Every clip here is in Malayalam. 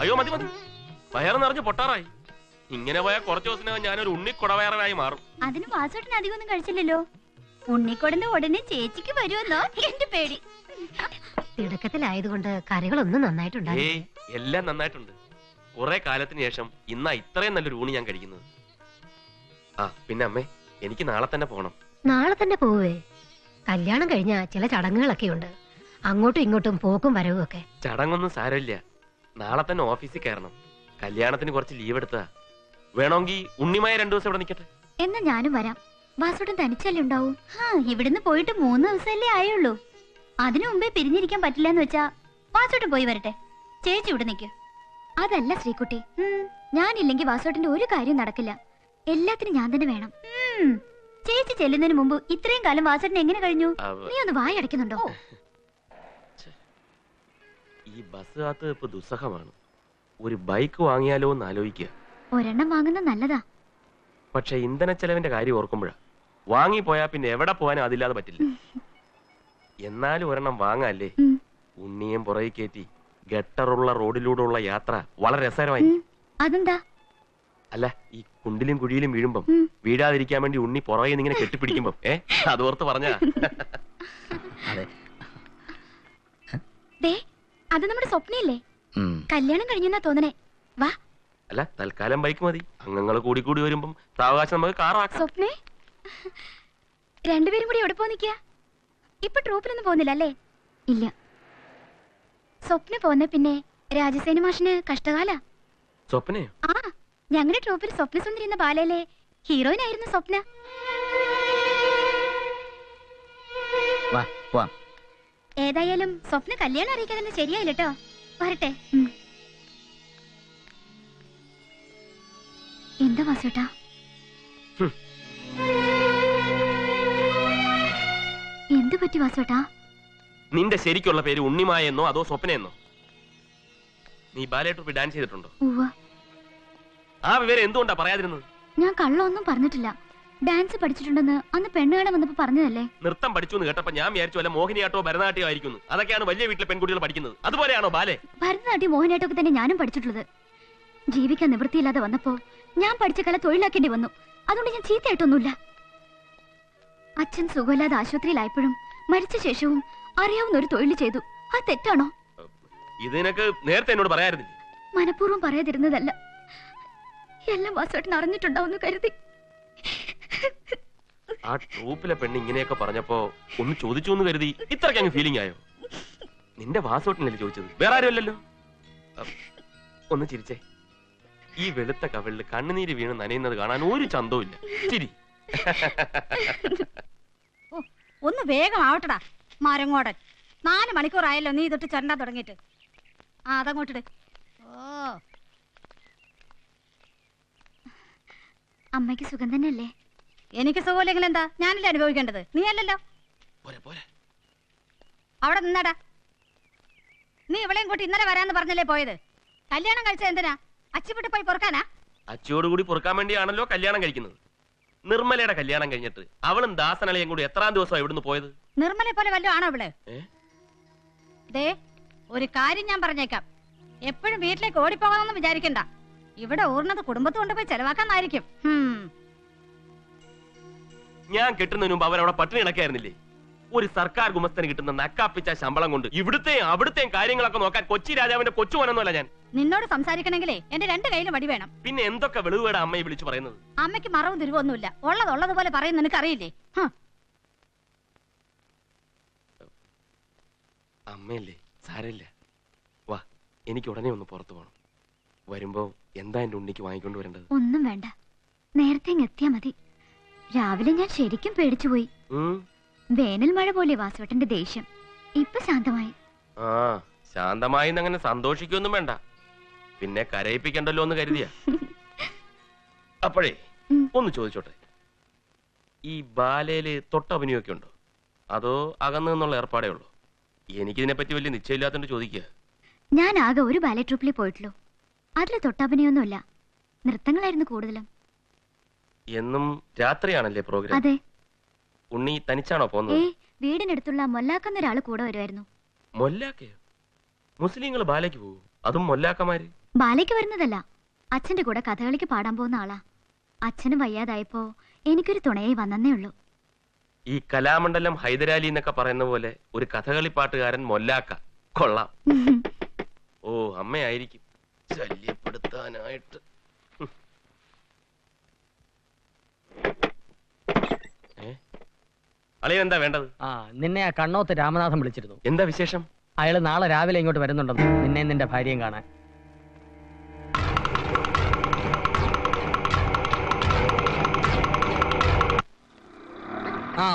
അയ്യോ മതി മതി, വയറ് നിറഞ്ഞ് പൊട്ടാറായി. ഇങ്ങനെ പോയാൽ കുറച്ചു ദിവസം ഞാനൊരു ഉണ്ണിക്കൊടവയറനായി മാറും. അതിന് വാസോട്ടിന് അധികം ഒന്നും കഴിച്ചില്ലല്ലോ. ഉണ്ണിക്കൊടന്റെ ഉടനെ ചേച്ചിക്ക് വരുമെന്നോ എന്റെ പേടി. തിടുക്കത്തിലായതുകൊണ്ട് കറികളൊന്നും നന്നായിട്ടുണ്ടായി. എല്ലാം നന്നായിട്ടുണ്ട്. കുറെ കാലത്തിന് ശേഷം ഇന്നാ ഇത്രയും നല്ലൊരു ഊണ് ഞാൻ കഴിക്കുന്നത്. ആ പിന്നെ അമ്മേ, എനിക്ക് നാളെ തന്നെ പോണം. നാളെ തന്നെ പോവേ? കല്യാണം കഴിഞ്ഞ ചില ചടങ്ങുകളൊക്കെ ഉണ്ട്, അങ്ങോട്ടും ഇങ്ങോട്ടും പോക്കും വരവും ഒക്കെ. ചടങ്ങൊന്നും സാരമില്ല, നാളെ തന്നെ ഓഫീസിൽ കയറണം. കല്യാണത്തിന് കുറച്ച് ലീവ് എടുത്താ. വേണമെങ്കിൽ ഉണ്ണിമായ 2 ദിവസം ഇവിടെ നിൽക്കട്ടെ. എന്നാ ഞാനും വരാം. വാസോട്ടൻ തനിച്ചല്ലേ ഉണ്ടാവും? ഇവിടുന്ന് പോയിട്ട് 3 ദിവസമല്ലേ ആയുള്ളൂ. അതിനു മുമ്പേ പിരിഞ്ഞിരിക്കാൻ പറ്റില്ല എന്ന് വെച്ചാ വാസോട്ടൻ പോയി വരട്ടെ. ചേച്ചി ഇവിടെ നിൽക്ക്. അതല്ല ശ്രീകുട്ടി, ഞാനില്ലെങ്കിൽ വാസോട്ടന്റെ ഒരു കാര്യം നടക്കില്ല. എല്ലാത്തിനും ഞാൻ തന്നെ വേണം. ചേച്ചി ചെല്ലുന്നതിന് മുമ്പ് ഇത്രയും കാലം വാസോട്ടൻ എങ്ങനെ കഴിഞ്ഞു? നീ ഒന്ന് വായടയ്ക്കുന്നുണ്ടോ? ഈ ബസ് കാത്ത് ഇപ്പൊ ദുസ്സഹമാണ്. ഒരു ബൈക്ക് വാങ്ങിയാലോ എന്ന് ആലോചിക്കുക. ഒരെണ്ണം വാങ്ങുന്നത് നല്ലതാ. പക്ഷെ ഇന്ധന ചെലവിന്റെ കാര്യം ഓർക്കുമ്പോഴാ. വാങ്ങിപ്പോയാ പിന്നെ എവിടെ പോകാനും അതില്ലാതെ പറ്റില്ല. എന്നാലും ഒരെണ്ണം വാങ്ങാല്ലേ. ഉണ്ണിയും പുറകെ കയറ്റി ഗട്ടറുള്ള റോഡിലൂടെ ഉള്ള യാത്ര വളരെ രസകരമായി. അതെന്താ? അല്ല, ഈ കുണ്ടിലും കുഴിയിലും വീഴുമ്പം വീഴാതിരിക്കാൻ വേണ്ടി ഉണ്ണി പുറകെ ഇങ്ങനെ കെട്ടിപ്പിടിക്കുമ്പം അതോർത്ത് പറഞ്ഞാ. അത് നമ്മുടെ സ്വപ്നയില്ലേ? കല്യാണം കഴിഞ്ഞെന്നാ തോന്നണേ. വാ. അല്ല, തൽക്കാലം ബൈക്ക് മതി. അംഗങ്ങൾ കൂടി കൂടി വരുമ്പം സാവകാശം നമുക്ക് കാറാക്കാം. സ്വപ്നേ, രണ്ടുപേരും കൂടി എവിടെ പോ നിക്കാ? ഇപ്പൊ ട്രൂപ്പിനൊന്നും പോകുന്നില്ല അല്ലേ? ഇല്ല. സ്വപ്ന പോന്ന പിന്നെ രാജസേന മാഷിന് കഷ്ടകാല. സ്വപ്നയോ? ആ, ഞങ്ങളുടെ ട്രൂപ്പിൽ സ്വപ്നസുന്ദരി എന്ന ബാലയിലെ ഹീറോയിൻ ആയിരുന്നു സ്വപ്ന. ഏതായാലും സ്വപ്ന കല്യാണം അറിയിക്കാതെ ശരിയായില്ല കേട്ടോ. വരട്ടെ. എന്താ വാസേട്ടാ? എന്ത് പറ്റി വാസേട്ടാ? നിന്റെ ശരിക്കുള്ള പേര് ഉണ്ണിമായെന്നോ അതോ സ്വപ്നയെന്നോ? നീ ബാലെ ട്രൂപ്പിൽ ഡാൻസ് ചെയ്തിട്ടുണ്ടോ? ആ വിവരം എന്തുകൊണ്ടാ പറയാതിരുന്നത്? ഞാൻ കള്ളൊന്നും പറഞ്ഞിട്ടില്ല. ഡാൻസ് പഠിച്ചിട്ടുണ്ടെന്ന് അന്ന് പെണ്ണ് കാണാൻ വന്നപ്പോ പറഞ്ഞതല്ലേ. നൃത്തം പഠിച്ചു എന്ന് കേട്ടപ്പോ ഞാൻ വിചാരിച്ചു അല്ല മോഹിനിയാട്ടോ ഭരതനാട്യോ ആയിരിക്കുന്നു. അതൊക്കെയാണ് വലിയ വീട്ടിലെ പെൺകുട്ടികൾ പഠിക്കുന്നത്. അതുപോലെയാണോ ബാലെ? ഭരതനാട്യം മോഹിനിയാട്ടം ഒക്കെ തന്നെ ഞാനും പഠിച്ചിട്ടുള്ളത്. ജീവിക്കാൻ നിവൃത്തിയില്ലാതെ വന്നപ്പോ ഞാൻ പഠിച്ച കല തൊഴിലാക്കേണ്ടി വന്നു. അതുകൊണ്ട് ഞാൻ ചീത്തയായിട്ടൊന്നുമില്ല. അച്ഛൻ സുഖമില്ലാതെ ആശുപത്രിയിലായപ്പോഴും മരിച്ച ശേഷവും അറിയാവുന്ന ഒരു തൊഴിൽ ചെയ്തു. അത് തെറ്റാണോ? ഇതിനൊക്കെ നേരത്തെ എന്നോട് പറയാറുന്നില്ല. മനഃപൂർവ്വം പറയാതിരുന്നതല്ല. എല്ലാം വാസോട്ടൻ അറിഞ്ഞിട്ടുണ്ടാവുന്നു കരുതി. ആ ട്രൂപ്പിലെ പെണ്ണ് ഇങ്ങനെയൊക്കെ പറഞ്ഞപ്പോ ഒന്ന് ചോദിച്ചു എന്ന് കരുതി ഇത്രയ്ക്ക് അങ്ങ് ഫീലിംഗ് ആയോ? നിന്റെ വാസോട്ടനല്ലേ ചോദിച്ചത്, വേറെ ആരുമല്ലല്ലോ. ഒന്ന് ചിരിച്ചേ. ഈ വെളുത്ത കവിളില് കണ്ണുനീര് വീണ് നനയുന്നത് കാണാൻ ഒരു ചന്തവും ഇല്ല. ചിരി. ഒന്ന് വേഗം ആവട്ടടാ മരങ്ങോടൻ. 4 മണിക്കൂറായല്ലോ നീ തൊട്ട് ചണ്ടാ തുടങ്ങിയിട്ട്. അതങ്ങോട്ടിട്. അമ്മയ്ക്ക് സുഖം തന്നെയല്ലേ? എനിക്ക് സുഖമില്ലെങ്കിൽ എന്താ? ഞാനല്ലേ അനുഭവിക്കേണ്ടത്, നീ അല്ലല്ലോ. അവിടെ നിന്നടാ. നീ ഇവളെയും കൂട്ടി ഇന്നലെ വരാന്ന് പറഞ്ഞല്ലേ പോയത്? കല്യാണം കഴിച്ചത് എന്തിനാ? അച്ചിപ്പെട്ട് പോയി പൊറുക്കാനാ? അച്ചിയോടുകൂടി പൊറുക്കാൻ വേണ്ടിയാണല്ലോ കല്യാണം കഴിക്കുന്നത്. നിർമ്മലയുടെ കല്യാണം കഴിഞ്ഞിട്ട് അവളും ദാസനളയും കൂടി എത്രാം ദിവസം ഇവിടുന്ന് പോയത്? നിർമ്മലെ പോലെ വല്ലതും ആണോ അവള്? ദേ, ഒരു കാര്യം ഞാൻ പറഞ്ഞേക്കാം. എപ്പോഴും വീട്ടിലേക്ക് ഓടിപ്പോകാനൊന്നും വിചാരിക്കണ്ട. ഇവിടെ ഊർന്നത് കുടുംബത്ത് കൊണ്ടുപോയി ചെലവാക്കാന്നായിരിക്കും. ഞാൻ കെട്ടുന്നതിന് മുമ്പ് അവരവിടെ പട്ടിണി കിടക്കായിരുന്നില്ലേ? ഒരു സർക്കാർ ഗുമസ്തന് കിട്ടുന്ന നക്കാപ്പിച്ച ശമ്പളം കൊണ്ട് ഇവിടുത്തെയും അവിടുത്തെയും കാര്യങ്ങളൊക്കെ നോക്കാൻ കൊച്ചി രാജാവിന്റെ കൊച്ചുമോനൊന്നുമല്ല ഞാൻ. നിന്നോട് സംസാരിക്കണമെങ്കിലേ എന്റെ 2 കയ്യിലും വടി വേണം. പിന്നെ എന്തൊക്കെ വെളിവുകേടാ അമ്മയെ വിളിച്ചു പറയുന്നത്? അമ്മയ്ക്ക് മറവും തിരിവൊന്നുമില്ല. ഉള്ളതുപോലെ പറയുന്ന നിനക്കറിയില്ലേ? അമ്മയല്ലേ, സാരമില്ല. വാ, എനിക്ക് ഉടനെ ഒന്ന് പുറത്തു പോകണം. വരുമ്പോ എന്താ എന്റെ ഉണ്ണിക്ക് വാങ്ങിക്കൊണ്ട് വരേണ്ടത്? ഒന്നും വേണ്ട, നേരത്തെ എത്തിയാ മതി. രാവിലെ ഞാൻ ശരിക്കും പേടിച്ചുപോയി. വേനൽ മഴ പോലെ വാസുവേട്ടന്റെ ദേഷ്യം. ഇപ്പൊ ശാന്തമായി. ആ, ശാന്തമായി അങ്ങനെ സന്തോഷിക്കൊന്നും വേണ്ട. പിന്നെ കരയിപ്പിക്കണ്ടല്ലോ എന്ന് കരുതിയാ. അപ്പോഴേ ഒന്ന് ചോദിച്ചോട്ടെ, ഈ ബാലയില് തൊട്ടഭിനയൊക്കെ ഉണ്ടോ അതോ അകന്നു നിന്നുള്ള ഏർപ്പാടേ ഉള്ളൂ? എനിക്കിതിനെ പറ്റി വലിയ നിശ്ചയമില്ലാത്തോണ്ട് ചോദിക്കുക. ഞാൻ ആകെ ഒരു ബാലെ ട്രൂപ്പിലേ പോയിട്ടുള്ളൂ. അതില് തൊട്ടഭിനയൊന്നുമില്ല, നൃത്തങ്ങളായിരുന്നു കൂടുതലും. എന്നും രാത്രിയാണല്ലേ പ്രോഗ്രാം? അതെ. ഉണ്ണി തനിച്ചാണോ പോകുന്നത്? വീടിനടുത്തുള്ള മൊല്ലാക്കുന്നൊരാള് കൂടെ വരുമായിരുന്നു. മൊല്ലാക്കയോ? മുസ്ലിങ്ങൾ ബാലയ്ക്ക് പോകും, അതും മൊല്ലാക്കമാര്? ബാലയ്ക്ക് വരുന്നതല്ല, അച്ഛന്റെ കൂടെ കഥകളിക്ക് പാടാൻ പോകുന്ന ആളാ. അച്ഛനും വയ്യാതായപ്പോ എനിക്കൊരു തുണയായി വന്നേ ഉള്ളൂ. ഈ കലാമണ്ഡലം ഹൈദരാലി എന്നൊക്കെ പറയുന്ന പോലെ ഒരു കഥകളി പാട്ടുകാരൻ മൊല്ലാക്ക. കൊള്ളാം. ഓ, അമ്മയായിരിക്കും ശല്യപ്പെടുത്താനായിട്ട്. അളിയൻ എന്താ വേണ്ടത്? നിന്നെ ആ കണ്ണോത്ത് രാമനാഥൻ വിളിച്ചിരുന്നു. എന്താ വിശേഷം? അയാള് നാളെ രാവിലെ ഇങ്ങോട്ട് വരുന്നുണ്ടെന്ന്, നിന്നെ നിന്റെ ഭാര്യയും കാണാൻ.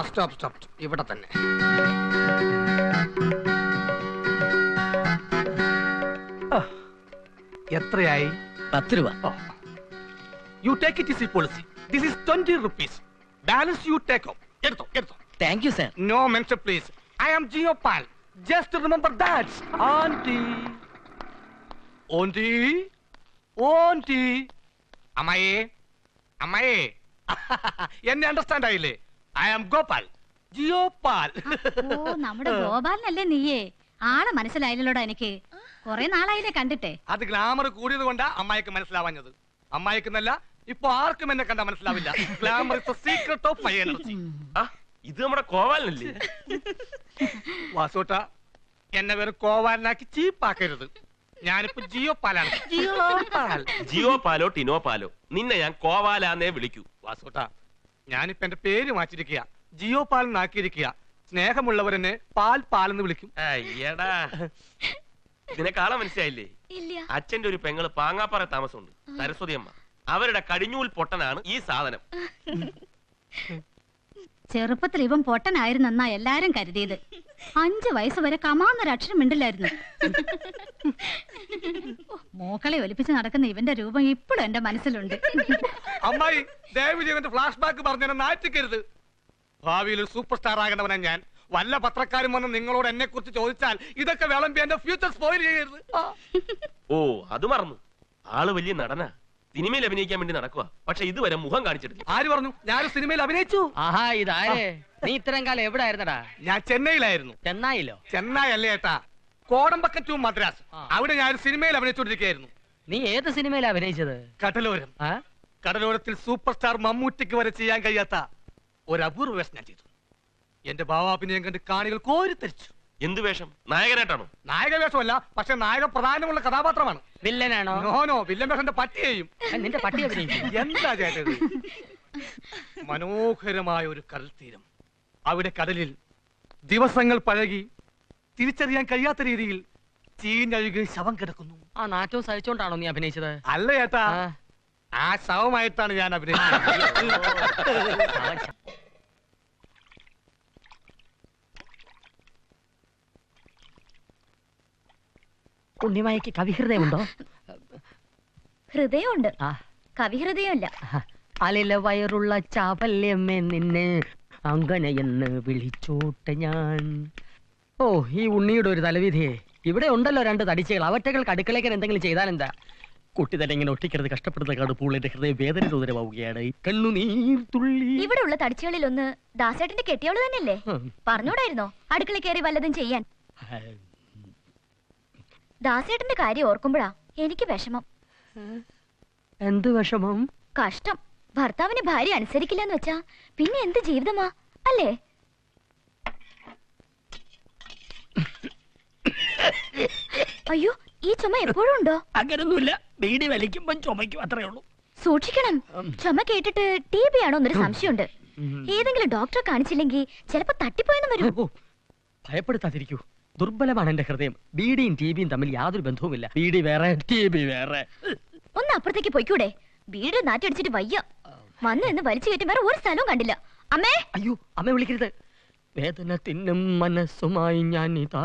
സ്റ്റോപ്പ് ഇവിടെ തന്നെ. എത്രയായി? 10 രൂപ. You take it easy policy. This is 20 rupees. Balance you take off. എടുത്തോ. Thank you sir. No mention please. I am ജിയോപാൽ. Just remember that. ആന്റി അമ്മയെ എന്നെ അണ്ടർസ്റ്റാൻഡ് ആയില്ലേ? I am Gopal, ജിയോപാൽ. ഓ, നമ്മുടെ ഗോപാലനല്ലേ നീയേ? ആളെ മനസ്സിലായില്ലോടാ എനിക്ക്. കൊറേ നാളായില്ലേ കണ്ടിട്ടേ. അത് ഗ്ലാമർ കൂടിയത് കൊണ്ടാ അമ്മായിക്ക് മനസ്സിലാവാഞ്ഞത്. അമ്മായിക്കെന്നല്ല, ഇപ്പൊ ആർക്കും എന്നെ കണ്ടാ മനസ്സിലാവില്ല. Glamour is the secret of my energy. ഇത് നമ്മുടെ കോവാലനല്ലേ? വാസോട്ട, എന്നെ വെറും കോവാലനാക്കി ചീപ്പാക്കരുത്. ഞാനിപ്പോ ജിയോപാലാണ്. ജിയോ പാലോ ടിനോ പാലോ, നിന്നെ ഞാൻ കോവാലാന്നേ വിളിക്കൂ. വാസോട്ട, ഞാനിപ്പോ എന്റെ പേര് മാറ്റിരിക്കുക, ജിയോപാൽ എന്നാക്കിയിരിക്കുക. സ്നേഹമുള്ളവരെന്നെ പാലെന്ന് വിളിക്കും. അയ്യടാ, നിനക്കാളെ മനസ്സിലായില്ലേ? അച്ഛന്റെ ഒരു പെങ്ങള് പാങ്ങാപ്പാറ താമസമുണ്ട്, സരസ്വതി അമ്മ. അവരുടെ കടിഞ്ഞൂൽ പൊട്ടനാണ് ഈ സാധനം. ചെറുപ്പത്തിൽ ഇവൻ പൊട്ടനായിരുന്നെന്നാ എല്ലാരും കരുതിയത്. 5 വയസ്സ് വരെ കമാന്നൊരക്ഷരം മിണ്ടില്ലായിരുന്നു. മോക്കളെ ഒലിപ്പിച്ച് നടക്കുന്ന ഇവന്റെ രൂപം ഇപ്പോഴും എന്റെ മനസ്സിലുണ്ട്. അമ്മായി, ദയവ് ചെയ്തിട്ട് ഫ്ലാഷ് ബാക്ക് പറഞ്ഞെന്നെ നാറ്റിക്കരുത്. ഭാവിയിൽ ഒരു സൂപ്പർ സ്റ്റാർ ആകേണ്ടവനാ ഞാൻ. വല്ല പത്രക്കാരും വന്ന് നിങ്ങളോട് എന്നെ കുറിച്ച് ചോദിച്ചാൽ ഇതൊക്കെ വിളമ്പി എന്റെ ഫ്യൂച്ചർ സ്പോയിൽ ചെയ്യരുത്. ഓ, അത് മറന്നു. ആള് വലിയ നടനാ, സിനിമയിൽ അഭിനയിക്കാൻ വേണ്ടി നടക്കുക. പക്ഷെ ഇതുവരെ മുഖം കാണിച്ചിട്ടില്ല. ആര് പറഞ്ഞു? ഞാൻ സിനിമയിൽ അഭിനയിച്ചു. ആഹാ, ഇതാരേ? നീ ഇത്രയും കാലം എവിടെ ആയിരുന്നടാ? ഞാൻ ചെന്നൈയിലായിരുന്നു. ചെന്നൈയിലോ? ചെന്നൈ അല്ലേ ഏട്ടാ, കോടമ്പക്കം ടു മദ്രാസ്. അവിടെ ഞാൻ സിനിമയിൽ അഭിനയിച്ചുകൊണ്ടിരിക്കുകയായിരുന്നു. നീ ഏത് സിനിമയിലാ അഭിനയിച്ചത്? കടലോരം. കടലോരത്തിൽ സൂപ്പർ സ്റ്റാർ മമ്മൂട്ടിക്ക് വരെ ചെയ്യാൻ കഴിയാത്ത ഒരു അപൂർവ വേഷം ഞാൻ ചെയ്തു. എന്റെ ഭാവാഭിനയം കണ്ട് കാണികൾ കോരിത്തരിച്ചു. എന്ത് വേഷം? നായകനായിട്ടാണോ? നായക വേഷമല്ല, പക്ഷെ നായക പ്രധാനമുള്ള കഥാപാത്രമാണ്. വില്ലനാണോ? നോ, വില്ലൻ വേഷന്റെ പട്ടിയെയും. നിന്റെ പട്ടി അഭിനയിക്കും. എന്താ ചേട്ടത്? മനോഹരമായ ഒരു കടൽ തീരം. അവിടെ കടലിൽ ദിവസങ്ങൾ പഴകി തിരിച്ചറിയാൻ കഴിയാത്ത രീതിയിൽ ചീഞ്ഞഴുകി ശവം കിടക്കുന്നു. ആ നാറ്റവും സഹിച്ചോണ്ടാണോ നീ അഭിനയിച്ചത്? അല്ല ചേട്ടാ, ആ ശവമായിട്ടാണ് ഞാൻ അഭിനയിച്ചത്. ഉണ്ണിമായക്ക് കവിഹൃദയമുണ്ടോ? ഹൃദയമുണ്ട്, കവിഹൃദയമല്ല. അലില വയറുള്ള ചാവല്യമ്മേ നിന്നെ അങ്ങനെയെന്ന് വിളിച്ചോട്ടെ ഞാൻ. ഓ, ഈ ഉണ്ണിയുടെ ഒരു തലവിധിയെ. ഇവിടെ ഉണ്ടല്ലോ 2 തടിച്ചകൾ. അവറ്റകൾക്ക് അടുക്കളയ്ക്ക് എന്തെങ്കിലും ചെയ്താലെന്താ? കുട്ടി തന്നെ ഇങ്ങനെ ഒട്ടിക്കരുത്, കഷ്ടപ്പെടുന്ന കാടുപ്പോൾ എന്റെ ഹൃദയം വേദന ഉദരമാവുകയാണ്. കണ്ണുനീർ തുള്ളി. ഇവിടെ ഉള്ള തടിച്ചുകളിൽ ഒന്ന് ദാസേട്ടന്റെ കെട്ടിയോള് തന്നെയല്ലേ? പറഞ്ഞൂടായിരുന്നോ അടുക്കള കയറി വല്ലതും ചെയ്യാൻ? ദാസേട്ടന്റെ കാര്യം ഓർക്കുമ്പോഴാ എനിക്ക് വിഷമം. എന്ത് വിഷമം? കഷ്ടം. ഭർത്താവിന് ഭാര്യ അനുസരിക്കില്ലെന്ന് വെച്ചാ പിന്നെ എന്ത് ജീവിതമാ അല്ലേ? അയ്യോ, ഈ ചുമ എപ്പോഴും ഉണ്ടോ? അങ്ങനൊന്നുമില്ല, ബീഡി വലിക്കുമ്പോ ചുമയ്ക്കും, അത്രേ ഉള്ളൂ. സൂക്ഷിക്കണം. ചുമ കേട്ടിട്ട് TB ആണോ എന്നൊരു സംശയമുണ്ട്. ഏതെങ്കിലും ഡോക്ടറെ കാണിച്ചില്ലെങ്കിൽ ചിലപ്പോ തട്ടിപ്പോയെന്ന് വരും. ഭയപ്പെടുത്താതിരിക്കൂ, ദുർബലമാണ് എന്റെ ഹൃദയം. ബീഡിയും TBയും തമ്മിൽ യാതൊരു ബന്ധവുമില്ല. ബീഡി വേറെ, TB വേറെ. ഒന്ന് അപ്പുറത്തേക്ക് പോയിക്കൂടെ? വീട് നാറ്റടിച്ചിട്ട് വയ്യ. വന്ന് എന്ന് വലിച്ചു കയറ്റി വേറെ ഒരു സ്ഥലവും കണ്ടില്ല. അമ്മേ! അയ്യോ, അമ്മ വിളിക്കരുത്. വേദന തിന്നും മനസ്സുമായി ഞാനിതാ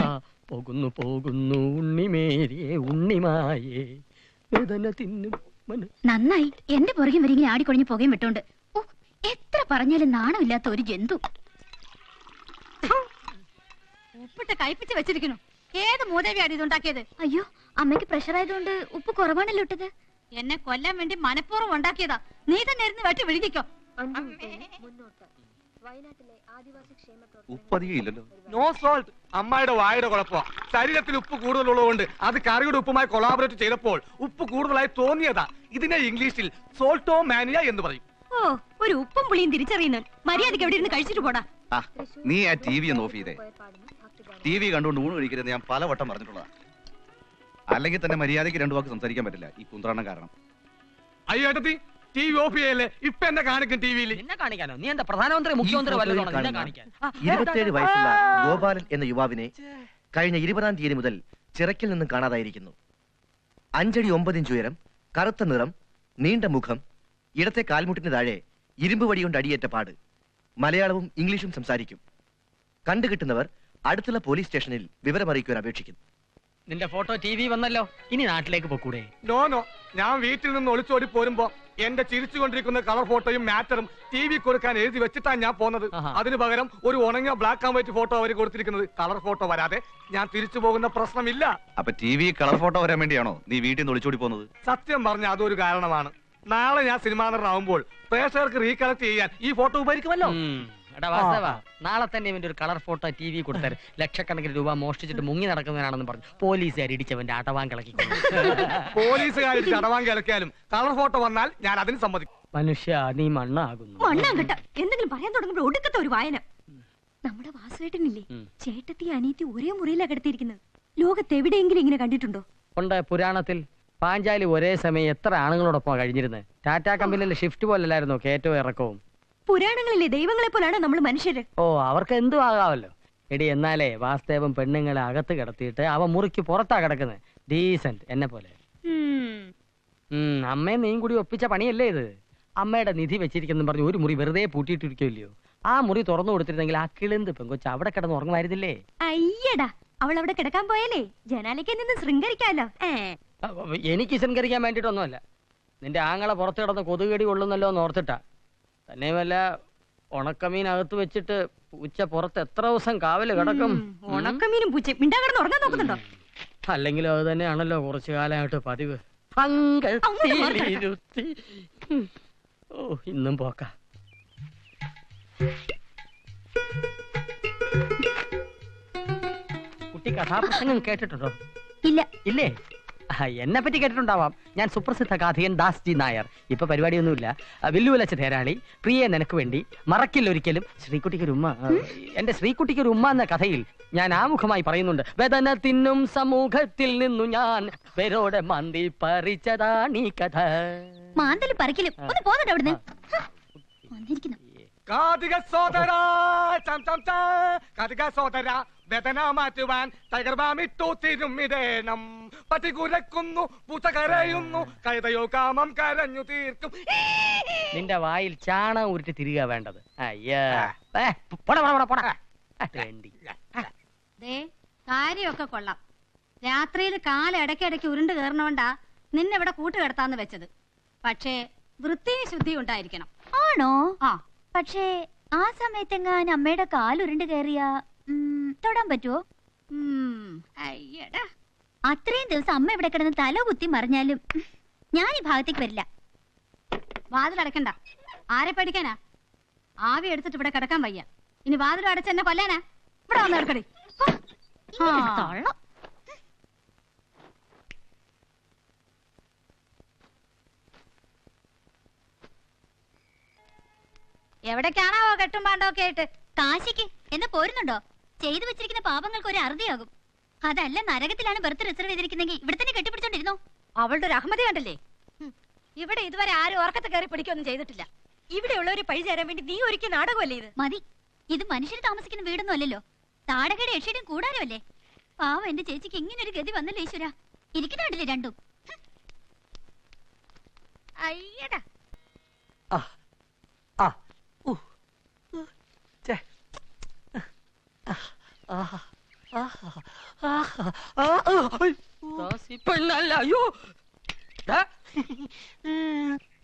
പോകുന്നു പോകുന്നു ഉണ്ണിമേരിയെ ഉണ്ണിമായേ. വേദന തിന്നും. നന്നായി, എന്റെ പുറകെ വരെ ഇങ്ങനെ ആടിക്കൊഴിഞ്ഞ് പുകയും വിട്ടോണ്ട്. ഓ, എത്ര പറഞ്ഞാലും നാണമില്ലാത്ത ഒരു ജന്തു. ഉപ്പിട്ട് കയ്പിച്ച് വെച്ചിരിക്കുന്നു. ഏത് മൂദേവിയാണ് ഇതുണ്ടാക്കിയത്? അയ്യോ, അമ്മയ്ക്ക് പ്രഷർ ആയതുകൊണ്ട് ഉപ്പ് കുറവാണല്ലോ ഇട്ടത്. എന്നെ കൊല്ലാൻ വേണ്ടി മനഃപൂർവ്വം ഉണ്ടാക്കിയതാ. നീ തന്നെ ഇരുന്ന് വെട്ടി വിഴുകിക്കോ. ഉപ്പധികം ഇല്ലല്ലോ. No salt. അമ്മായിയുടെ വായുടെ കുഴപ്പം. ശരീരത്തിൽ ഉപ്പ് കൂടുതലുള്ളതുകൊണ്ട് അത് കറിയുടെ ഉപ്പുമായി കൊളാബറേറ്റ് ചെയ്തപ്പോൾ ഉപ്പ് കൂടുതലായി തോന്നിയതാ. ഇതിനെ ഇംഗ്ലീഷിൽ സോൾട്ടോ മാനിയ എന്ന് പറയും. ഓ, ഒരു ഉപ്പും പുളിയും തിരിച്ചറിയുന്ന മര്യാദയ്ക്ക് എവിടെ ഇരുന്ന് കഴിച്ചിട്ട് പോടാ. ആ, നീ ആ TV ഒന്ന് ഓഫ് ചെയ്തേ. TV കണ്ടുകൊണ്ട് ഊണ് കഴിക്കരുത് ഞാൻ പലവട്ടം പറഞ്ഞിട്ടുള്ളതാ. അല്ലെങ്കിൽ തന്നെ മര്യാദയ്ക്ക് 2 വാക്ക് സംസാരിക്കാൻ പറ്റില്ല ഈ കുന്ത്രാണം കാരണം. അയ്യോ ഏട്ടത്തി, TV ഓഫ് ചെയ്യല്ലേ. ഇപ്പൊ എന്നെ കാണിക്കും ടിവിയിൽ. നിന്നെ കാണിക്കാനോ? നീ എന്താ പ്രധാനമന്ത്രി മുഖ്യമന്ത്രി വല്ലതും നിന്നെ കാണിക്കാൻ? 27 വയസ്സുള്ള ഗോപാലൻ എന്ന യുവാവിനെ കഴിഞ്ഞ 20-ാം തീയതി മുതൽ ചിറക്കിൽ നിന്നും കാണാതായിരിക്കുന്നു. 5 അടി 9 ഇഞ്ച് ഉയരം, കറുത്ത നിറം, നീണ്ട മുഖം, ഇടത്തെ കാൽമുട്ടിന് താഴെ ഇരുമ്പ് വടികൊണ്ട് അടിയേറ്റ പാട്. മലയാളവും ഇംഗ്ലീഷും സംസാരിക്കും. കണ്ടുകിട്ടുന്നവർ അടുത്തുള്ള പോലീസ് സ്റ്റേഷനിൽ വിവരമറിയിക്കുവാൻ അപേക്ഷിക്കുന്നു. നിന്റെ ഫോട്ടോ TV വന്നല്ലോ, ഇനി നാട്ടിലേക്ക് പോക്കൂടെ? നോ നോ, ഞാൻ വീട്ടിൽ നിന്ന് ഒളിച്ചോടി പോരുമ്പോ എന്റെ ചിരിച്ചുകൊണ്ടിരിക്കുന്ന കളർ ഫോട്ടോയും മാറ്ററും TV കൊടുക്കാൻ എഴുതി വെച്ചിട്ടാണ് ഞാൻ പോന്നത്. അതിന് പകരം ഒരു ഉണങ്ങിയ ബ്ലാക്ക് ആൻഡ് വൈറ്റ് ഫോട്ടോ അവർ കൊടുത്തിരിക്കുന്നത്. കളർ ഫോട്ടോ വരാതെ ഞാൻ തിരിച്ചു പോകുന്ന പ്രശ്നമില്ല. അപ്പൊ TV കളർ ഫോട്ടോ വരാൻ വേണ്ടിയാണോ നീ വീട്ടിൽ നിന്ന് ഒളിച്ചോടി പോകുന്നത്? സത്യം പറഞ്ഞ അതൊരു കാരണമാണ്. നാളെ ഞാൻ സിനിമാ നടനാവുമ്പോൾ പ്രേക്ഷകർക്ക് റീകളക്ട് ചെയ്യാൻ ഈ ഫോട്ടോ ഉപകരിക്കുമല്ലോ. എടാ വാസവ, നാളെ തന്നെ ഇവന്റെ ഒരു കളർ ഫോട്ടോ TV കൊടുത്താൽ ലക്ഷക്കണക്കിന് രൂപ മോഷ്ടിച്ചിട്ട് മുങ്ങി നടക്കുന്നവനാണെന്ന് പറഞ്ഞു പോലീസുകാർ ഇടിച്ചവന്റെ അടവാൻ കിളക്കി. പോലീസുകാർ ചടവാൻ കിളക്കിയാലും കളർ ഫോട്ടോ വന്നാൽ ഞാൻ അതിന് സമ്മതിക്കും. മനുഷ്യ, നീ മണ്ണാകുന്നു. മണ്ണാകട്ട എന്തെങ്കിലും പറയാൻ തുടങ്ങുമ്പോൾ ഒടുക്കത്തെ ഒരു വായന. നമ്മുടെ വാസുവേട്ടനില്ലേ, ചേട്ടത്തി അനിയത്തി ഒരേ മുറിയിലാണ് കിടത്തിയിരിക്കുന്നത്. ലോകത്ത് എവിടെയെങ്കിലും ഇങ്ങനെ കണ്ടിട്ടുണ്ടോ? ഉണ്ട്, പുരാണത്തിൽ പാഞ്ചാലി ഒരേ സമയം എത്ര ആണുങ്ങളോടൊപ്പം കഴിഞ്ഞിരുന്നത്. ടാറ്റാ കമ്പനിയിലെ ഷിഫ്റ്റ് പോലല്ലായിരുന്നോ കയറ്റവും ഇറക്കവും? പുരാണങ്ങളിലെ ദൈവങ്ങളെ പോലാണ് നമ്മൾ മനുഷ്യര്. ഓ, അവർക്ക് എന്തും ആകാമല്ലോ. എടി, എന്നാലേ വാസ്തവം പെണ്ണുങ്ങളെ അകത്ത് കിടത്തിയിട്ട് അവ മുറിക്ക് പുറത്താ കിടക്കുന്നത്. ഡീസന്റ് എന്നെ പോലെ. അമ്മയും നീയും കൂടി ഒപ്പിച്ച പണിയല്ലേ ഇത്? അമ്മയുടെ നിധി വെച്ചിരിക്കുന്നു പറഞ്ഞ് ഒരു മുറി വെറുതെ പൂട്ടിയിട്ടിരിക്കുമല്ലയോ? ആ മുറി തുറന്നു കൊടുത്തിരുന്നെങ്കിൽ ആ കിളിന്ത് പെങ്കൊച്ച് അവിടെ കിടന്ന് ഉറങ്ങുമായിരുന്നില്ലേ? അയ്യടാ, അവൾ അവിടെ കിടക്കാൻ പോയാലേ ജനാലയ്ക്ക് നിന്ന് ശൃംഗരിക്കാലോ. എനിക്ക് ശൃംഗരിക്കാൻ വേണ്ടിട്ടൊന്നുമല്ല. നിന്റെ ആങ്ങളെ പുറത്ത് കിടന്ന് കൊതുകടി കൊള്ളുന്നല്ലോ എന്ന് ഓർത്തിട്ടാ. തന്നെയുമല്ല, ഉണക്കമീൻ അകത്ത് വെച്ചിട്ട് പൂച്ച പുറത്ത് എത്ര ദിവസം കാവല് കിടക്കും? ഉണക്കമീനും പൂച്ച മിണ്ടാ കിടന്ന് ഉറങ്ങാൻ നോക്കുന്നുണ്ടോ? അല്ലെങ്കിലും അത് തന്നെയാണല്ലോ കുറച്ചു കാലമായിട്ട് പതിവ്. ഓ, ഇന്നും പോക്ക. കുട്ടി കഥാപ്രസംഗം കേട്ടിട്ടുണ്ടോ? ഇല്ല. ഇല്ലേ? എന്നെ പറ്റി കേട്ടിട്ടുണ്ടാവാം. ഞാൻ സുപ്രസിദ്ധ ഗാഥികൻ ദാസ് ജി നായർ. ഇപ്പൊ പരിപാടിയൊന്നുമില്ല. വില്ലുവലച്ച തേരാളി, പ്രിയെ നിനക്ക് വേണ്ടി, മറക്കില്ലൊരിക്കലും, ശ്രീകുട്ടിക്കൊരു ഉമ്മ. എന്റെ ശ്രീകുട്ടിക്കൊരു ഉമ്മ എന്ന കഥയിൽ ഞാൻ ആമുഖമായി പറയുന്നുണ്ട്, വേദന തിന്നും സമൂഹത്തിൽ നിന്നു ഞാൻ പേരോടെ മന്തി പറിച്ചതാണീ കഥ. മാന്തല് പറിക്കലും ഒന്ന് പോകട്ടെ അവിടുന്ന്. വന്നിരിക്കുന്നു. കാതിക സോദര, ചം ചം ചം, കാതിക സോദര, വേദന മാറ്റുവാൻ തകർവാമിട്ടു തിരുമിടേണം. പട്ടി കുരക്കുന്നു, പൂച്ച കരയുന്നു, കൈതയോ കാമം കരഞ്ഞു തീർക്കും. നിന്റെ വായിൽ ചാണകം ഉരുട്ടി തിരികെ വേണ്ടത്. അയ്യാ, കാര്യമൊക്കെ കൊള്ളാം. രാത്രിയിൽ കാലം ഇടയ്ക്കിടയ്ക്ക് ഉരുണ്ട് കയറണോണ്ടാ നിന്നെവിടെ കൂട്ടുകിടത്താന്ന് വെച്ചത്. പക്ഷേ വൃത്തിയും ശുദ്ധിയും ഉണ്ടായിരിക്കണം. ആണോ? ആ, പക്ഷേ ആ സമയത്തെങ്ങാൻ അമ്മയുടെ കാലുരുണ്ട് കയറിയാ തൊടാൻ പറ്റുമോ? അയ്യടാ, അത്രയും ദിവസം അമ്മ ഇവിടെ കിടന്ന് തല കുത്തി മറിഞ്ഞാലും ഞാൻ ഈ ഭാഗത്തേക്ക് വരില്ല. വാതിലടക്കണ്ട. ആരെ പഠിക്കാനാ? ആവി എടുത്തിട്ട് ഇവിടെ കിടക്കാൻ വയ്യ. ഇനി വാതിൽ അടച്ച് എന്നെ കൊല്ലാനാ? ഇവിടെ വന്ന് കിടക്കടി. എവിടേക്കാണാവോ കെട്ടും പാണ്ടൊക്കെ ആയിട്ട്? കാശിക്ക് എന്ന് പോരുന്നുണ്ടോ? ചെയ്തു വെച്ചിരിക്കുന്ന പാപങ്ങൾക്ക് ഒരു അറുതിയാകും. അതല്ല നരകത്തിലാണ് ബർത്ത് റിസർവ് ചെയ്തിരിക്കുന്നെങ്കിൽ ഇവിടെ തന്നെ കെട്ടിപ്പിടിച്ചോണ്ടിരുന്നോ? അവളുടെ ഒരു അഹമ്മതി കണ്ടല്ലേ. ഇവിടെ ഇതുവരെ ആരും ഉറക്കത്ത് കയറി പിടിക്കൊന്നും ചെയ്തിട്ടില്ല. ഇവിടെയുള്ളവര് പഴി ചേരാൻ വേണ്ടി നീ ഒരുക്കി നാടകമല്ലേ ഇത്? മതി. ഇത് മനുഷ്യർ താമസിക്കുന്ന വീടൊന്നും അല്ലല്ലോ. താടകയുടെ യക്ഷയുടെയും കൂടാരമല്ലേ. പാവം എന്റെ ചേച്ചിക്ക് ഇങ്ങനെ ഒരു ഗതി വന്നല്ലേ ഈശ്വര. ഇരിക്കുന്നുണ്ടല്ലേ രണ്ടും. അയ്യടാ,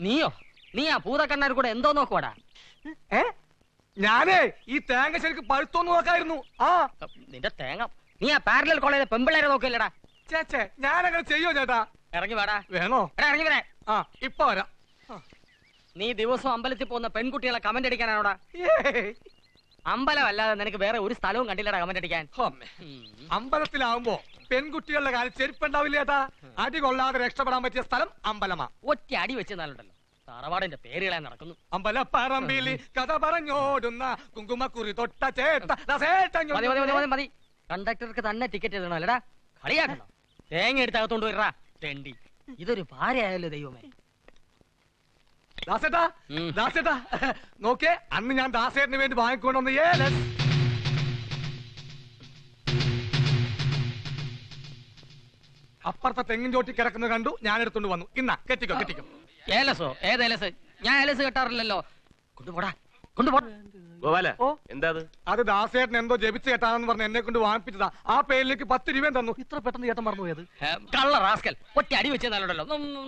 നീയോ? നീ ആ ഭൂതക്കണ്ണാർ കൂടെ എന്തോ നോക്കുവാടാ? ഞാനേ ഈ തേങ്ങ ശരിക്കും പഴുത്തോന്ന് നോക്കായിരുന്നു. ആ, നിന്റെ തേങ്ങ. നീ ആ പാരലൽ കോളേജിലെ പെമ്പിള്ളേരെ നോക്കില്ലടാ. ഞാനങ്ങനെ ചെയ്യോ ചേട്ടാ? ഇറങ്ങി വാടാ. വേണോ? ഇറങ്ങി വരാ. ആ, ഇപ്പൊ വരാം. നീ ദിവസവും അമ്പലത്തിൽ പോകുന്ന പെൺകുട്ടികളെ കമന്റ് അടിക്കാനാണോടാ? അമ്പലമല്ലാതെ നിനക്ക് വേറെ ഒരു സ്ഥലവും കണ്ടില്ലടാ കമന്റ് അടിക്കാൻ. അമ്പലത്തിലാവുമ്പോ പെൺകുട്ടികളുടെ കാര്യം ചെരുപ്പുണ്ടാവില്ലേട്ടാ. അടി കൊള്ളാതെ രക്ഷപ്പെടാൻ പറ്റിയ സ്ഥലം അമ്പലമാ. ഒറ്റ അടി വെച്ച് നാളുണ്ടല്ലോ തറവാടിന്റെ പേരുകളെ നടക്കുന്നു. അമ്പലപ്പറമ്പില് കഥ പറഞ്ഞോടുന്ന കുങ്കുമക്കുറി തൊട്ട ചേട്ട മതി മതി മതി മതി മതി. കണ്ടക്ടർക്ക് തന്നെ ടിക്കറ്റ് എഴുതണം അല്ലടാ. കളിയാക്കണം. തേങ്ങ എടുത്ത് അകത്തോണ്ട് വരാ തെണ്ടി. ഇതൊരു ഭാര്യയായല്ലോ ദൈവമേ. ദാസേട്ടാ ദാസേട്ടാ നോക്കേ, അന്ന് ഞാൻ ദാസേട്ടന് വേണ്ടി വാങ്ങിക്കൊണ്ടുവന്ന ഏലസ്. അപ്പുറത്തെ തെങ്ങിൻ ചോട്ടി കിടക്കുന്നത് കണ്ടു, ഞാൻ എടുത്തോണ്ട് വന്നു. ഇന്നാ കെട്ടിക്കോ കെട്ടിക്കോ. ഏലസോ? ഏത് ഏലസ്? ഞാൻ ഏലസ് കെട്ടാറില്ലല്ലോ. കൊണ്ടുപോടാ കൊണ്ടുപോ. ഗോപാല എന്താ അത് ദാസേട്ടൻ എന്തോ ജപിച്ച് കേട്ടാണെന്ന് പറഞ്ഞ് എന്നെ കൊണ്ട് വാങ്ങിപ്പിച്ചതാ. ആ പേരിലേക്ക് 10 രൂപയും തന്നു. ഇത്ര പെട്ടെന്ന് ചേട്ടൻ മറന്നു പോയത്? കള്ള റാസ്കൽ. ഒറ്റ അടി വെച്ച് നാളുണ്ടല്ലോ.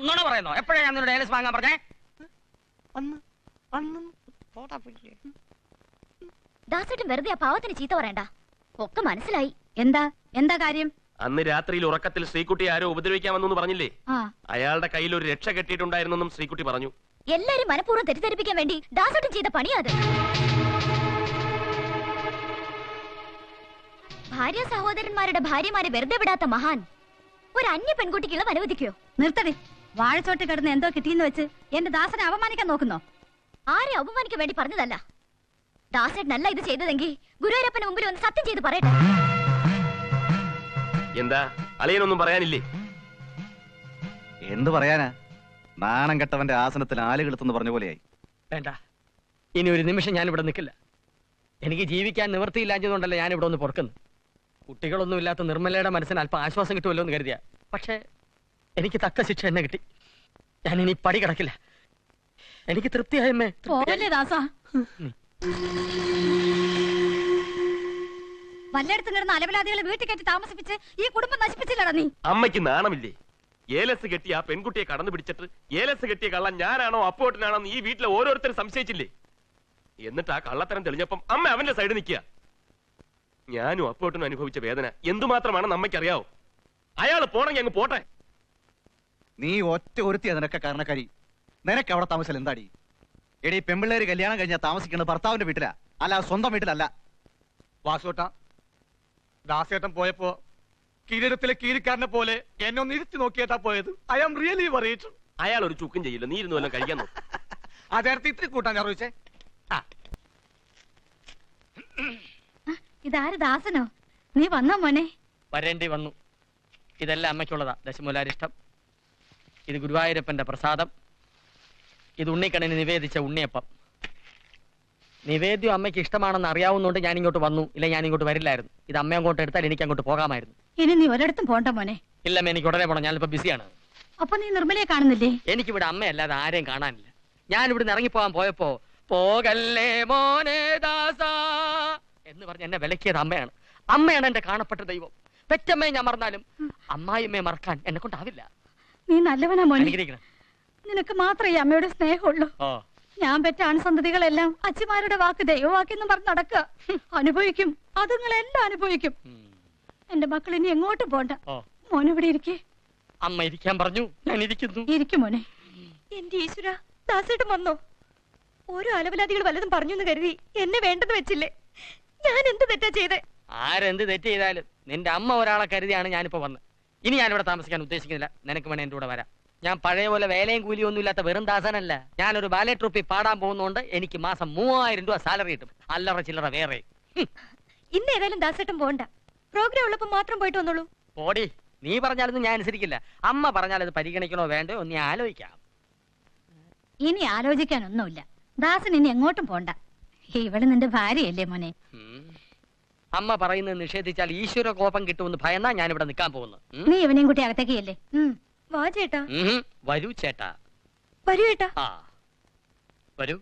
നുണ പറയുന്നോ? എപ്പോഴാ ഞാൻ നിന്നോട് ഏലസ് വാങ്ങാൻ പറഞ്ഞേ? ദാസേട്ടൻ വെറുതെ ആ പാവത്തിന് ചീത്ത പറയണ്ട. ഒക്കെ മനസ്സിലായി. എന്താ കാര്യം? അന്ന് രാത്രിയിൽ ഉറക്കത്തിൽ ശ്രീകുട്ടി ആരോ ഉപദ്രവിക്കാൻ വന്നു പറഞ്ഞില്ലേ? അയാളുടെ കയ്യിൽ ഒരു രക്ഷ കെട്ടിയിട്ടുണ്ടായിരുന്നെന്നും ശ്രീകുട്ടി പറഞ്ഞു. എല്ലാരും മനഃപൂർവ്വം തെറ്റിദ്ധരിപ്പിക്കാൻ വേണ്ടി ദാസേട്ടൻ ചെയ്ത പണിയാ അത്. ഭാര്യ സഹോദരന്മാരുടെ ഭാര്യമാരെ വെറുതെ വിടാത്ത മഹാൻ ഒരു അന്യ പെൺകുട്ടിക്കുള്ള അനുവദിക്കോ? നിർത്തടി. വാഴച്ചോട്ട് കിടന്ന് എന്തോ കിട്ടിയെന്ന് വെച്ച് എന്റെ ദാസനെ അപമാനിക്കാൻ നോക്കുന്നോ? ആരെ അപമാനിക്കാൻ വേണ്ടി പറഞ്ഞതല്ല. ദാസേട്ടനല്ല ഇത് ചെയ്തതെങ്കിൽ ഗുരുവായൂരപ്പന് മുമ്പിൽ ഒന്ന് സത്യം ചെയ്ത് പറയട്ടെ. എന്താ അളിയനൊന്നും പറയാനില്ലേ? എന്ത് പറയാനാ? നാണം കെട്ടവന്റെ ആസനത്തിൽ ആലുകളെത്തുന്ന് പറഞ്ഞ പോലെയായി. വേണ്ട, ഇനി ഒരു നിമിഷം ഞാൻ ഇവിടെ നിൽക്കില്ല. എനിക്ക് ജീവിക്കാൻ നിവൃത്തിയില്ലാഞ്ഞതുകൊണ്ടല്ലേ ഞാൻ ഇവിടെ ഒന്ന് പൊറുക്കുന്നു. കുട്ടികളൊന്നും ഇല്ലാത്ത നിർമ്മലയുടെ മനസ്സിന് അല്പം ആശ്വാസം കിട്ടുമല്ലോ എന്ന് കരുതിയ. പക്ഷേ എനിക്ക് തക്ക ശിക്ഷ എന്നെ കിട്ടി. ഞാൻ ഇനി പടി കിടക്കില്ല. എനിക്ക് തൃപ്തിയായമ്മേ. ദാസാ വല്ലയിടത്തും കിടന്ന അലവലാദികളെ വീട്ടിൽ കയറ്റി താമസിപ്പിച്ച് ഈ കുടുംബം നശിപ്പിച്ചില്ലടാ നീ. അമ്മയ്ക്ക് നാണമില്ലേ? ഏലസ് കെട്ടി ആ പെൺകുട്ടിയെ കടന്നു പിടിച്ചിട്ട് ഏലസ് കെട്ടിയ കള്ളൻ ഞാനാണോ അപ്പോട്ടനാണോ ഈ വീട്ടിലെ ഓരോരുത്തരും സംശയിച്ചില്ലേ? എന്നിട്ട് ആ കള്ളത്തരം തെളിഞ്ഞപ്പം അമ്മ അവന്റെ സൈഡ് നിൽക്കുക. ഞാനും അപ്പോട്ടനും അനുഭവിച്ച വേദന എന്തുമാത്രമാണെന്ന് അമ്മയ്ക്കറിയാവോ? അയാള് പോണെങ്കിൽ അങ്ങ് പോട്ടെ. നീ ഒറ്റ ഒരുത്തി അതിനൊക്കെ കാരണക്കാരി. നിനക്ക് അവിടെ താമസം എന്താടി? എടീ, പെമ്പിള്ളേര് കല്യാണം കഴിഞ്ഞാൽ താമസിക്കുന്നത് ഭർത്താവിന്റെ വീട്ടിലാ, അല്ല സ്വന്തം വീട്ടിലല്ല. വാസുട്ടാ, ദാസേട്ടൻ പോയപ്പോ കിരീടത്തിലെ കീരിക്കാരനെ പോലെ എന്നെ ഒന്ന് ഇരുത്തി നോക്കിയേട്ടാ പോയത്. I am really worried. അയാൾ ഒരു ചുക്കും ചെയ്യില്ല. നീ ഇരുന്ന് വല്ലതും കഴിക്കാൻ നോക്കും. അതേർത്ത് ഇത്തിരി കൂട്ടാൻ ഞാൻ ചോദിച്ചേ. ഇതാര് ദാസനോ? നീ വന്നോ മോനെ? വരേണ്ടി വന്നു. ഇതെല്ലാം അമ്മയ്ക്കുള്ളതാ. ദശമൂലാരിഷ്ടം. ഇത് ഗുരുവായൂരപ്പന്റെ പ്രസാദം. ഇത് ഉണ്ണിക്കണ്ണന് നിവേദിച്ച ഉണ്ണിയപ്പം. നിവേദ്യം അമ്മയ്ക്ക് ഇഷ്ടമാണെന്ന് അറിയാവുന്നതുകൊണ്ട് ഞാൻ ഇങ്ങോട്ട് വന്നു. ഇല്ല, ഞാൻ ഇങ്ങോട്ട് വരില്ലായിരുന്നു. ഇത് അമ്മ അങ്ങോട്ട് എടുത്താൽ എനിക്ക് അങ്ങോട്ട് പോകാമായിരുന്നു. ഇനി നീ ഒരിടത്തും പോണ്ട മോനെ. ഇല്ല, എനിക്ക് ഉടനെ പോകണം. ഞാനിപ്പോ ബിസിയാണ്. അപ്പൊ നീ നിർമ്മലയെ കാണുന്നില്ലേ? എനിക്കിവിടെ അമ്മയല്ലാതെ ആരെയും കാണാനില്ല. ഞാൻ ഇവിടുന്ന് ഇറങ്ങിപ്പോകാൻ പോയപ്പോ പോകല്ലേ മോനെ ദാസ എന്ന് പറഞ്ഞ് എന്നെ വിലക്കിയത് അമ്മയാണ്. അമ്മയാണ് എന്റെ കാണപ്പെട്ട ദൈവം. പെറ്റമ്മയെ ഞാൻ മറന്നാലും അമ്മായിമ്മയെ മറക്കാൻ എന്നെ കൊണ്ടാവില്ല. നീ നല്ലവനാ മോനെ. നിനക്ക് മാത്രമേ ഈ അമ്മയുടെ സ്നേഹമുള്ളൂ. ഞാൻ പെറ്റ ആൺസന്തതികളെല്ലാം അച്ഛമാരുടെ വാക്ക് ദൈവവാക്കെന്ന് പറഞ്ഞ് നടക്കുക. അനുഭവിക്കും, അതുങ്ങളെല്ലാം അനുഭവിക്കും. എന്റെ മക്കൾ ഇനി എങ്ങോട്ടും പോണ്ട. മോനെ ഇവിടെ ഇരിക്കേ. അമ്മ ഇരിക്കാൻ പറഞ്ഞു, ഞാൻ ഇരിക്കുന്നു. ഇരിക്കും മോനെ. എന്റെ ഈശ്വര, ദാസേട്ടൻ വന്നോ? ഓരോ അലവലാദികൾ വല്ലതും പറഞ്ഞു എന്ന് കരുതി എന്നെ വേണ്ടെന്ന് വെച്ചില്ലേ? ഞാൻ എന്ത് തെറ്റാ ചെയ്തേ? ആരെന്ത് തെറ്റ് ചെയ്താലും നിന്റെ അമ്മ ഒരാളെ കരുതിയാണ് ഞാനിപ്പോ വന്നത്. ഇനി ഞാനിവിടെ താമസിക്കാൻ ഉദ്ദേശിക്കുന്നില്ല. നിനക്ക് വേണേ എന്റെ കൂടെ വരാം. ഞാൻ പഴയ പോലെ വേലയും കൂലിയും ഒന്നും ഇല്ലാത്ത വെറും ദാസനല്ല. ഞാനൊരു ബാലെ ട്രൂപ്പിൽ പാടാൻ പോകുന്നതുകൊണ്ട് എനിക്ക് മാസം 3000 രൂപ സാലറി കിട്ടും. അല്ലറ ചില്ലറ വേറെ. ഇന്ന് ഏതായാലും ദാസേട്ടൻ പോണ്ട. പ്രോഗ്രാം ഉള്ളപ്പോ മാത്രം പോയിട്ട് വന്നോളൂ. പോടി. നീ പറഞ്ഞാലൊന്നും ഞാൻ അനുസരിക്കില്ല. അമ്മ പറഞ്ഞാൽ അത് പരിഗണിക്കണോ വേണ്ടോ ഒന്ന് ആലോചിക്കാം. ഇനി ആലോചിക്കാനൊന്നുമില്ല. ദാസൻ ഇനി എങ്ങോട്ടും പോണ്ട. ഇവള് നിന്റെ ഭാര്യയല്ലേ മോനെ? അമ്മ പറയുന്നത് നിഷേധിച്ചാൽ ഈശ്വര കോപം കിട്ടുമെന്ന് ഭയന്നാ ഞാൻ ഇവിടെ നിൽക്കാൻ പോകുന്നു. നീ ഇവനെയും കുട്ടി അകത്തേക്കല്ലേ? വാ ചേട്ടാ. വരൂ ചേട്ടാ. വരൂ ചേട്ടാ. വരൂ.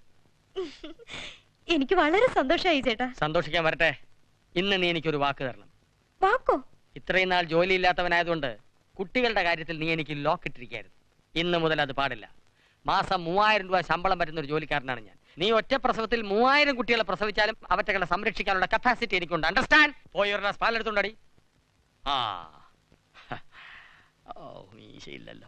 എനിക്ക് വളരെ സന്തോഷമായി ചേട്ടാ. സന്തോഷിക്കാൻ വരട്ടെ. ഇന്ന് നീ എനിക്കൊരു വാക്ക് തരണം. വാക്കോ? ഇത്രയും നാൾ ജോലി ഇല്ലാത്തവനായതുകൊണ്ട് കുട്ടികളുടെ കാര്യത്തിൽ നീ എനിക്ക് ലോക്ക് ഇട്ടിരിക്കായിരുന്നു. ഇന്ന് മുതൽ അത് പാടില്ല. മാസം 3000 രൂപ ശമ്പളം പറ്റുന്ന ഒരു ജോലിക്കാരനാണ് ഞാൻ. നീ ഒറ്റ പ്രസവത്തിൽ 3000 കുട്ടികളെ പ്രസവിച്ചാലും അവറ്റകളെ സംരക്ഷിക്കാനുള്ള കപ്പാസിറ്റി എനിക്കുണ്ട്. അണ്ടർസ്റ്റാൻഡ്? പോയി ഒരു ഗ്ലാസ് പാലെടുത്തോണ്ടടി. മീശയില്ലല്ലോ.